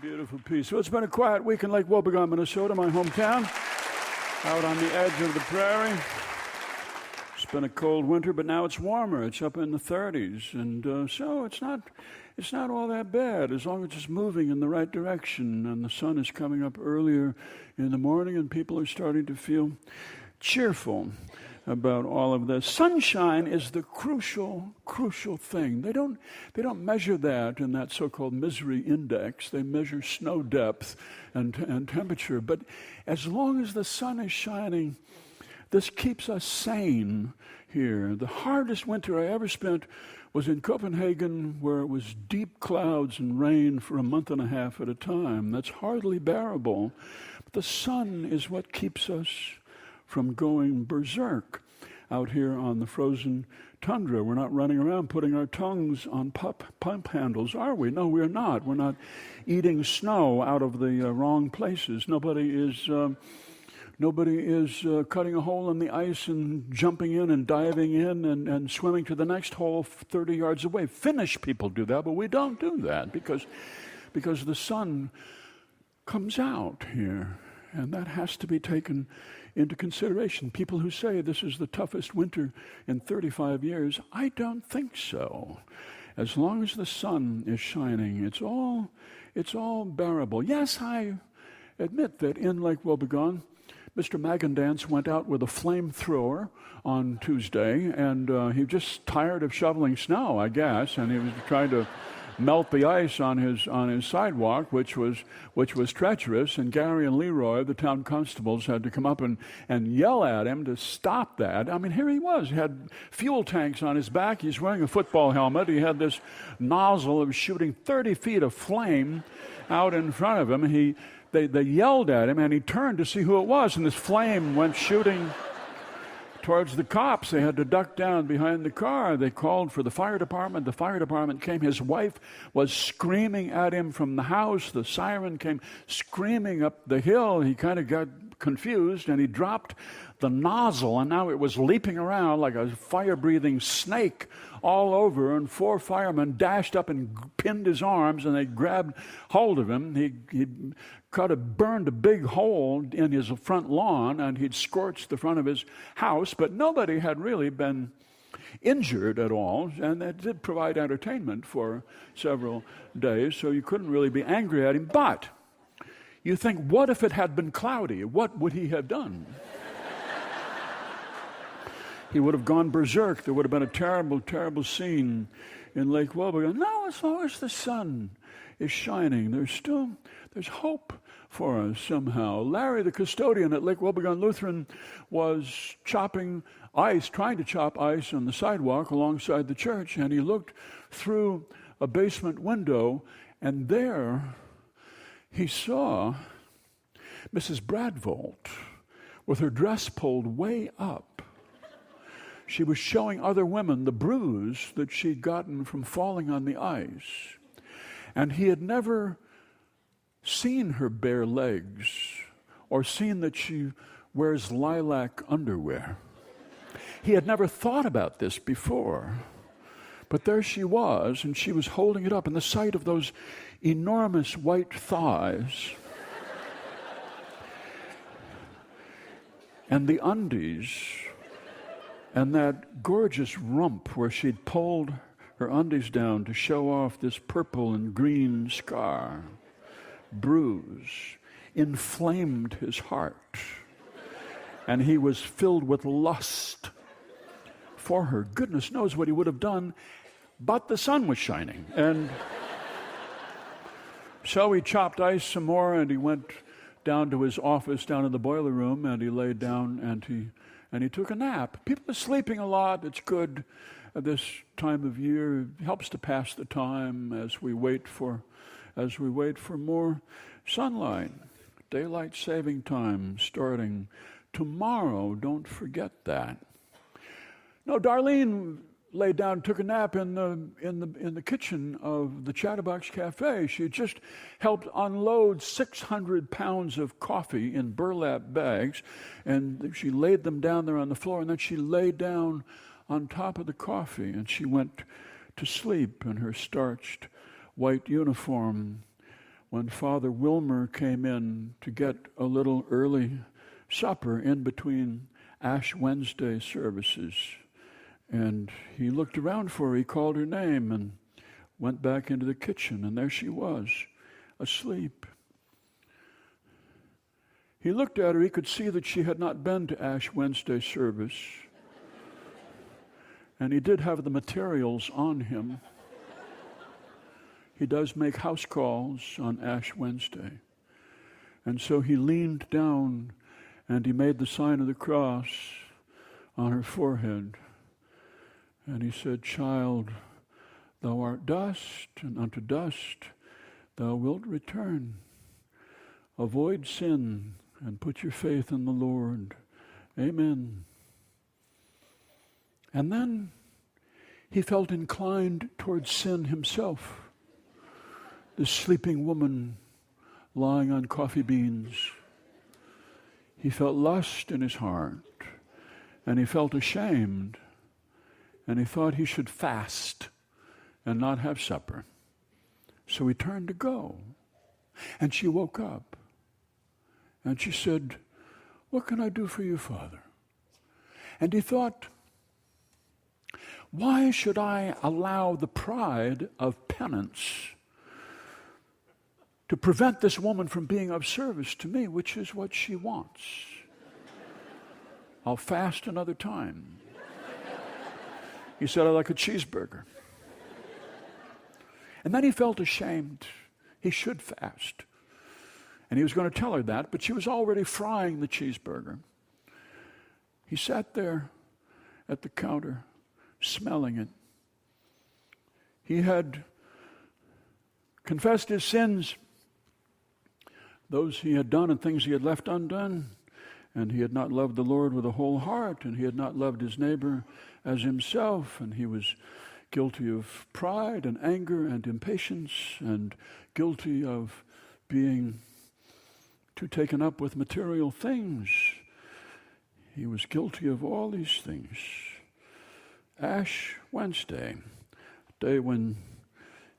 beautiful piece. Well, it's been a quiet week in Lake Wobegon, Minnesota, my hometown, out on the edge of the prairie. It's been a cold winter, but now it's warmer. It's up in the 30s, and so it's not all that bad as long as it's moving in the right direction, and the sun is coming up earlier in the morning, and people are starting to feel cheerful about all of this. Sunshine is the crucial thing. They don't measure that in that so-called misery index. They measure snow depth and temperature. But as long as the sun is shining, this keeps us sane here. The hardest winter I ever spent was in Copenhagen, where it was deep clouds and rain for a month and a half at a time. That's hardly bearable. But the sun is what keeps us from going berserk out here on the frozen tundra. We're not running around putting our tongues on pump handles, are we? No, we're not. We're not eating snow out of the wrong places. Nobody is cutting a hole in the ice and jumping in and diving in and swimming to the next hole 30 yards away. Finnish people do that, but we don't do that because the sun comes out here, and that has to be taken into consideration. People who say this is the toughest winter in 35 years, I don't think so. As long as the sun is shining, it's all bearable. Yes, I admit that in Lake Wobegon, Mr. Magandance went out with a flamethrower on Tuesday, and he was just tired of shoveling snow, I guess, and he was trying to melt the ice on his sidewalk, which was treacherous, and Gary and Leroy, the town constables, had to come up and yell at him to stop that. I mean, here he was. He had fuel tanks on his back. He's wearing a football helmet. He had this nozzle that was shooting 30 feet of flame out in front of him. They yelled at him, and he turned to see who it was, and this flame went shooting towards the cops. They had to duck down behind the car. They called for the fire department. The fire department came. His wife was screaming at him from the house. The siren came screaming up the hill. He kind of got confused, and he dropped the nozzle, and now it was leaping around like a fire-breathing snake all over, and 4 firemen dashed up and pinned his arms, and they grabbed hold of him. He burned a big hole in his front lawn, and he'd scorched the front of his house, but nobody had really been injured at all, and that did provide entertainment for several days, so you couldn't really be angry at him. But you think, what if it had been cloudy? What would he have done? He would have gone berserk. There would have been a terrible, terrible scene in Lake Wobegon. No, as long as the sun is shining, there's hope for us somehow. Larry, the custodian at Lake Wobegon Lutheran, was trying to chop ice on the sidewalk alongside the church, and he looked through a basement window, and there he saw Mrs. Bradvolt with her dress pulled way up. She was showing other women the bruise that she'd gotten from falling on the ice. And he had never seen her bare legs or seen that she wears lilac underwear. He had never thought about this before. But there she was, and she was holding it up, and the sight of those enormous white thighs and the undies and that gorgeous rump where she'd pulled her undies down to show off this purple and green scar, bruise, inflamed his heart. And he was filled with lust for her. Goodness knows what he would have done, but the sun was shining. And so he chopped ice some more, and he went down to his office down in the boiler room, and he laid down and he took a nap. People are sleeping a lot. It's good at this time of year. It helps to pass the time as we wait for more sunlight. Daylight saving time starting tomorrow. Don't forget that. No, Darlene laid down and took a nap in the kitchen of the Chatterbox Cafe. She had just helped unload 600 pounds of coffee in burlap bags, and she laid them down there on the floor, and then she laid down on top of the coffee, and she went to sleep in her starched white uniform when Father Wilmer came in to get a little early supper in between Ash Wednesday services. And he looked around for her, he called her name and went back into the kitchen, and there she was, asleep. He looked at her, he could see that she had not been to Ash Wednesday service. And he did have the materials on him. He does make house calls on Ash Wednesday. And so he leaned down and he made the sign of the cross on her forehead. And he said, "Child, thou art dust, and unto dust thou wilt return. Avoid sin and put your faith in the Lord. Amen." And then he felt inclined towards sin himself. This sleeping woman lying on coffee beans. He felt lust in his heart, and he felt ashamed, and he thought he should fast and not have supper. So he turned to go, and she woke up, and she said, "What can I do for you, Father?" And he thought, why should I allow the pride of penance to prevent this woman from being of service to me, which is what she wants? I'll fast another time. He said, "I like a cheeseburger." And then he felt ashamed. He should fast. And he was going to tell her that, but she was already frying the cheeseburger. He sat there at the counter, smelling it. He had confessed his sins, those he had done and things he had left undone, and he had not loved the Lord with a whole heart, and he had not loved his neighbor as himself, and he was guilty of pride and anger and impatience, and guilty of being too taken up with material things. He was guilty of all these things. Ash Wednesday, a day when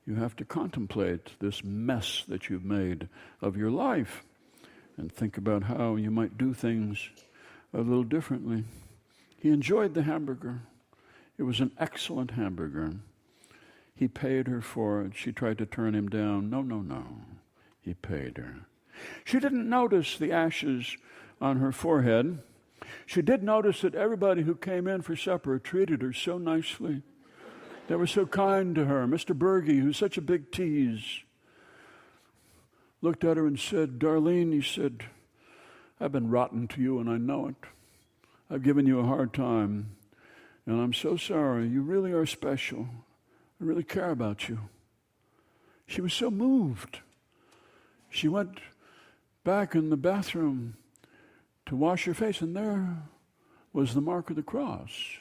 you have to contemplate this mess that you've made of your life and think about how you might do things a little differently. He enjoyed the hamburger. It was an excellent hamburger. He paid her for it. She tried to turn him down. No. He paid her. She didn't notice the ashes on her forehead. She did notice that everybody who came in for supper treated her so nicely. They were so kind to her. Mr. Berge, who's such a big tease, looked at her and said, "Darlene," he said, "I've been rotten to you and I know it. I've given you a hard time and I'm so sorry. You really are special. I really care about you." She was so moved. She went back in the bathroom to wash her face, and there was the mark of the cross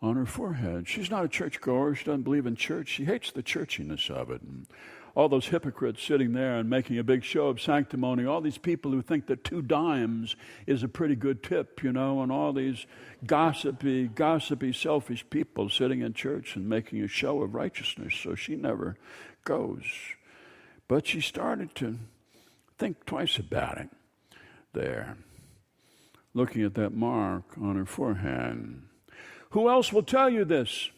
on her forehead. She's not a churchgoer. She doesn't believe in church. She hates the churchiness of it. And all those hypocrites sitting there and making a big show of sanctimony, all these people who think that 2 dimes is a pretty good tip, and all these gossipy, selfish people sitting in church and making a show of righteousness. So she never goes. But she started to think twice about it there, looking at that mark on her forehead. Who else will tell you this?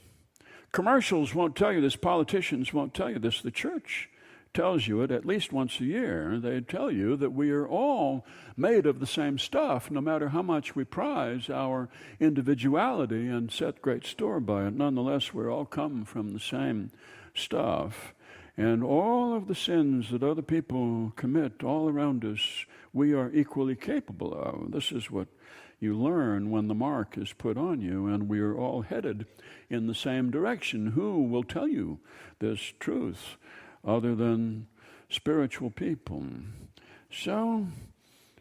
Commercials won't tell you this. Politicians won't tell you this. The church tells you it at least once a year. They tell you that we are all made of the same stuff, no matter how much we prize our individuality and set great store by it. Nonetheless, we all come from the same stuff. And all of the sins that other people commit all around us, we are equally capable of. This is what you learn when the mark is put on you, and we are all headed in the same direction. Who will tell you this truth other than spiritual people? So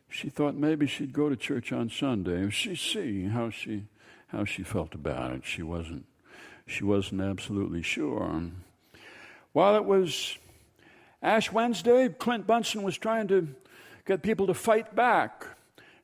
she thought maybe she'd go to church on Sunday. She'd see how she felt about it. She wasn't absolutely sure. While it was Ash Wednesday, Clint Bunsen was trying to get people to fight back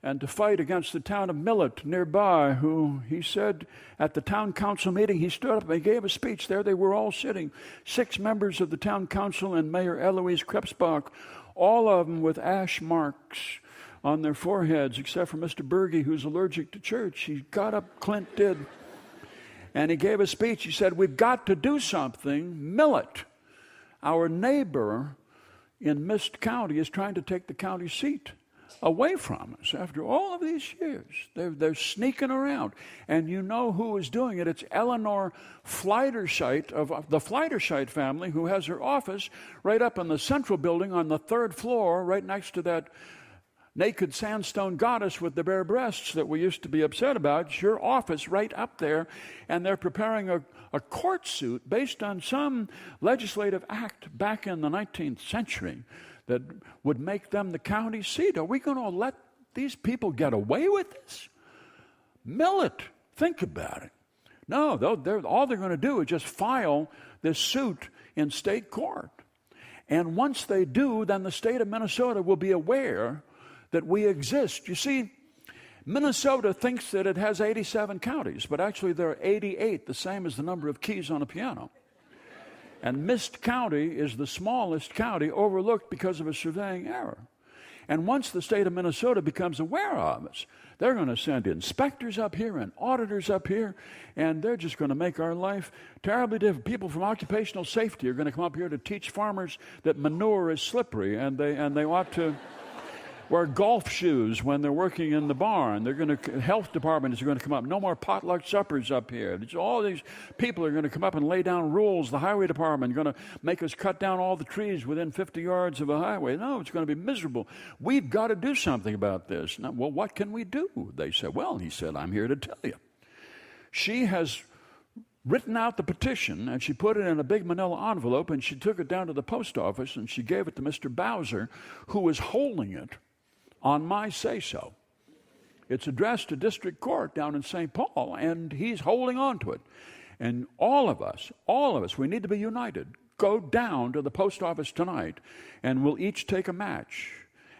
and to fight against the town of Millet nearby, who he said at the town council meeting, he stood up and he gave a speech there. They were all sitting, 6 members of the town council and Mayor Eloise Krebsbach, all of them with ash marks on their foreheads, except for Mr. Berge, who's allergic to church. He got up, Clint did, and he gave a speech. He said, we've got to do something. Millet, our neighbor in Mist County, is trying to take the county seat away from us after all of these years. They're sneaking around. And you know who is doing it. It's Eleanor Fleiderscheit of the Fleiderscheit family, who has her office right up in the central building on the 3rd floor, right next to that naked sandstone goddess with the bare breasts that we used to be upset about. It's your office right up there. And they're preparing a court suit based on some legislative act back in the 19th century that would make them the county seat. Are we going to let these people get away with this? Millet, think about it. No, all they're going to do is just file this suit in state court. And once they do, then the state of Minnesota will be aware that we exist. You see, Minnesota thinks that it has 87 counties, but actually there are 88, the same as the number of keys on a piano. And Mist County is the smallest county, overlooked because of a surveying error. And once the state of Minnesota becomes aware of us, they're going to send inspectors up here and auditors up here, and they're just going to make our life terribly difficult. People from occupational safety are going to come up here to teach farmers that manure is slippery, and they ought to wear golf shoes when they're working in the barn. Health department is going to come up. No more potluck suppers up here. All these people are going to come up and lay down rules. The highway department is going to make us cut down all the trees within 50 yards of a highway. No, it's going to be miserable. We've got to do something about this. Now, well, what can we do? They said, well, he said, I'm here to tell you. She has written out the petition, and she put it in a big manila envelope, and she took it down to the post office, and she gave it to Mr. Bowser, who was holding it on my say-so. It's addressed to district court down in St. Paul, and he's holding on to it. And all of us, we need to be united. Go down to the post office tonight, and we'll each take a match,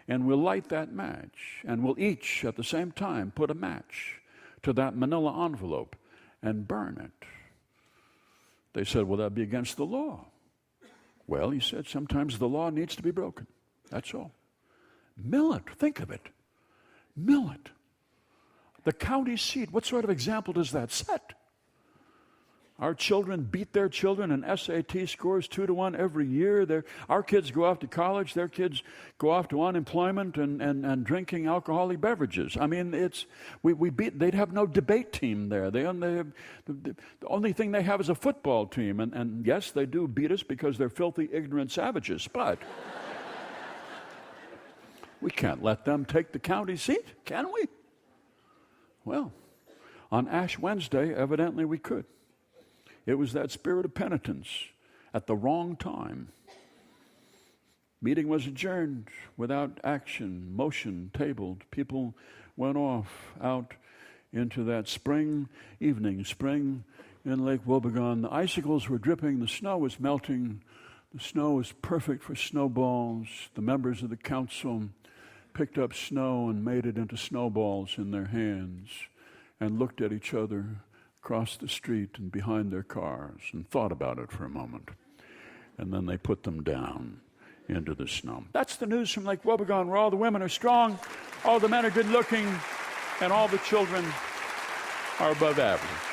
and we'll light that match, and we'll each, at the same time, put a match to that manila envelope and burn it. They said, well, that'd be against the law. Well, he said, sometimes the law needs to be broken. That's all. Millet, think of it. Millet, the county seat. What sort of example does that set? Our children beat their children in SAT scores 2-1 every year. Our kids go off to college. Their kids go off to unemployment and drinking alcoholic beverages. I mean, they'd have no debate team there. The only thing they have is a football team. And yes, they do beat us because they're filthy, ignorant savages. But we can't let them take the county seat, can we? Well, on Ash Wednesday, evidently we could. It was that spirit of penitence at the wrong time. Meeting was adjourned without action, motion tabled. People went off out into that spring evening, spring in Lake Wobegon. The icicles were dripping, the snow was melting. The snow was perfect for snowballs. The members of the council picked up snow and made it into snowballs in their hands and looked at each other across the street and behind their cars and thought about it for a moment. And then they put them down into the snow. That's the news from Lake Wobegon, where all the women are strong, all the men are good looking, and all the children are above average.